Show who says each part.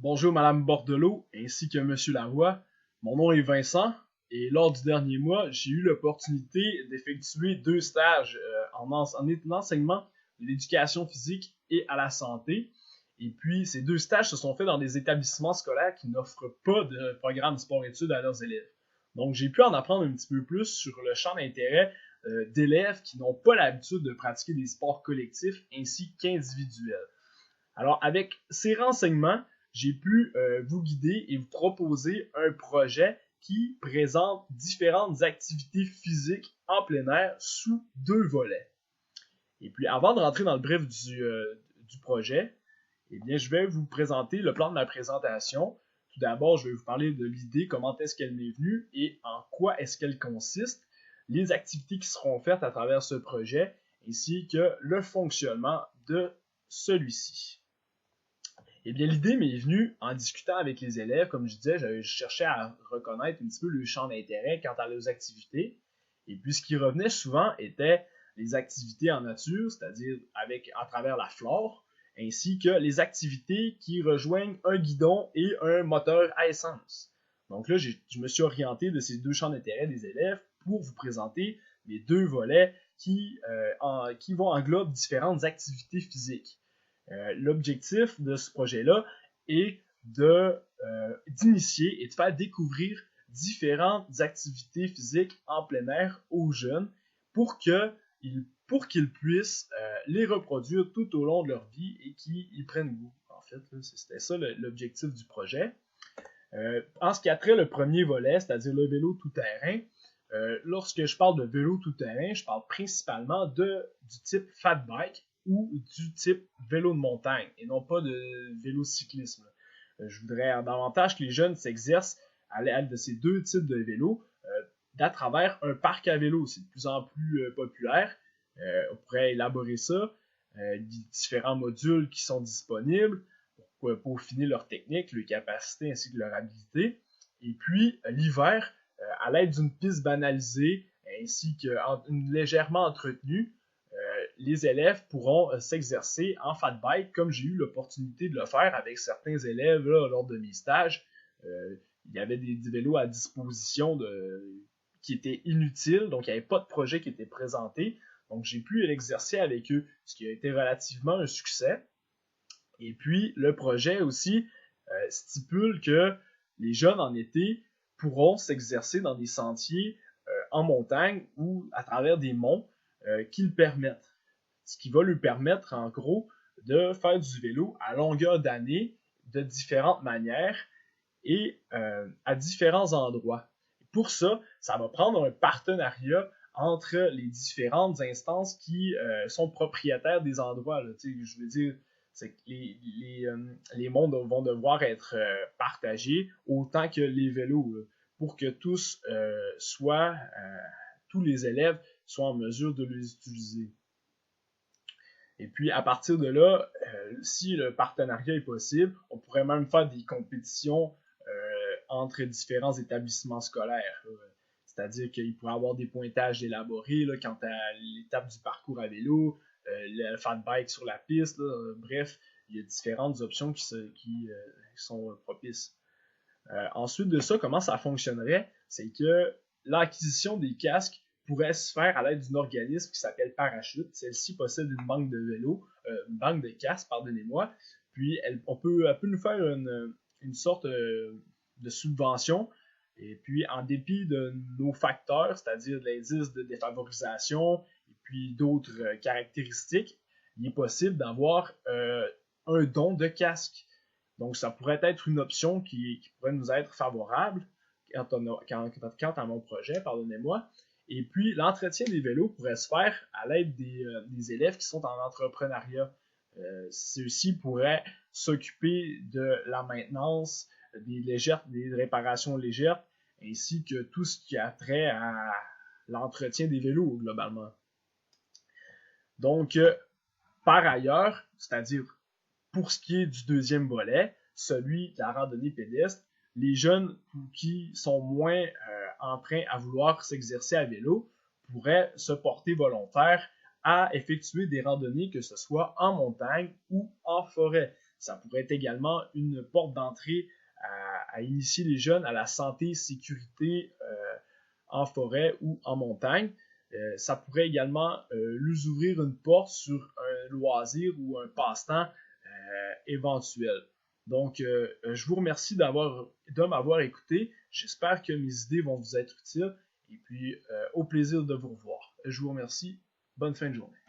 Speaker 1: Bonjour Madame Bordelot ainsi que Monsieur Lavoie. Mon nom est Vincent et lors du dernier mois, j'ai eu l'opportunité d'effectuer 2 stages en enseignement de l'éducation physique et à la santé. Et puis, ces 2 stages se sont faits dans des établissements scolaires qui n'offrent pas de programme sport-études à leurs élèves. Donc, j'ai pu en apprendre un petit peu plus sur le champ d'intérêt d'élèves qui n'ont pas l'habitude de pratiquer des sports collectifs ainsi qu'individuels. Alors, avec ces renseignements, j'ai pu vous guider et vous proposer un projet qui présente différentes activités physiques en plein air sous 2 volets. Et puis, avant de rentrer dans le bref du projet, eh bien, je vais vous présenter le plan de ma présentation. Tout d'abord, je vais vous parler de l'idée, comment est-ce qu'elle m'est venue et en quoi est-ce qu'elle consiste, les activités qui seront faites à travers ce projet, ainsi que le fonctionnement de celui-ci. Eh bien, l'idée m'est venue en discutant avec les élèves. Comme je disais, je cherchais à reconnaître un petit peu le champ d'intérêt quant à leurs activités. Et puis, ce qui revenait souvent était les activités en nature, c'est-à-dire à travers la flore, ainsi que les activités qui rejoignent un guidon et un moteur à essence. Donc là, je me suis orienté de ces 2 champs d'intérêt des élèves pour vous présenter mes 2 volets qui vont englober différentes activités physiques. L'objectif de ce projet-là est d'initier et de faire découvrir différentes activités physiques en plein air aux jeunes pour qu'ils puissent les reproduire tout au long de leur vie et qu'ils y prennent goût. En fait, c'était ça l'objectif du projet. En ce qui a trait le premier volet, c'est-à-dire le vélo tout-terrain, lorsque je parle de vélo tout-terrain, je parle principalement du type fat bike ou du type vélo de montagne et non pas de vélo cyclisme. Je voudrais davantage que les jeunes s'exercent à l'aide de ces 2 types de vélos à travers un parc à vélo. C'est de plus en plus populaire. On pourrait élaborer ça, différents modules qui sont disponibles pour peaufiner leur technique, leur capacité ainsi que leur habilité. Et puis, l'hiver, à l'aide d'une piste banalisée ainsi qu'une légèrement entretenue, les élèves pourront s'exercer en fat bike comme j'ai eu l'opportunité de le faire avec certains élèves là, lors de mes stages. Il y avait des vélos à disposition qui étaient inutiles, donc il n'y avait pas de projet qui était présenté. Donc j'ai pu l'exercer avec eux, ce qui a été relativement un succès. Et puis le projet aussi stipule que les jeunes en été pourront s'exercer dans des sentiers en montagne ou à travers des monts qui le permettent. Ce qui va lui permettre, en gros, de faire du vélo à longueur d'année, de différentes manières et à différents endroits. Pour ça, ça va prendre un partenariat entre les différentes instances qui sont propriétaires des endroits. Là. Je veux dire, c'est que les mondes vont devoir être partagés autant que les vélos là, pour que tous les élèves soient en mesure de les utiliser. Et puis, à partir de là, si le partenariat est possible, on pourrait même faire des compétitions entre différents établissements scolaires. C'est-à-dire qu'il pourrait y avoir des pointages élaborés là, quant à l'étape du parcours à vélo, le fat bike sur la piste. Là, bref, il y a différentes options qui sont propices. Ensuite de ça, comment ça fonctionnerait? C'est que l'acquisition des casques pourrait se faire à l'aide d'un organisme qui s'appelle Parachute. Celle-ci possède une banque de casques, pardonnez-moi. Puis elle peut nous faire une sorte de subvention. Et puis en dépit de nos facteurs, c'est-à-dire de l'indice de défavorisation et puis d'autres caractéristiques, il est possible d'avoir un don de casque. Donc ça pourrait être une option qui pourrait nous être favorable quant à mon projet, pardonnez-moi. Et puis, l'entretien des vélos pourrait se faire à l'aide des élèves qui sont en entrepreneuriat. Ceux-ci pourraient s'occuper de la maintenance, des réparations légères, ainsi que tout ce qui a trait à l'entretien des vélos, globalement. Donc, par ailleurs, c'est-à-dire pour ce qui est du deuxième volet, celui de la randonnée pédestre, les jeunes qui sont moins enclins à vouloir s'exercer à vélo pourraient se porter volontaires à effectuer des randonnées, que ce soit en montagne ou en forêt. Ça pourrait être également une porte d'entrée à initier les jeunes à la santé, sécurité en forêt ou en montagne. Ça pourrait également leur ouvrir une porte sur un loisir ou un passe-temps éventuel. Donc, je vous remercie de m'avoir écouté. J'espère que mes idées vont vous être utiles. Et puis, au plaisir de vous revoir. Je vous remercie. Bonne fin de journée.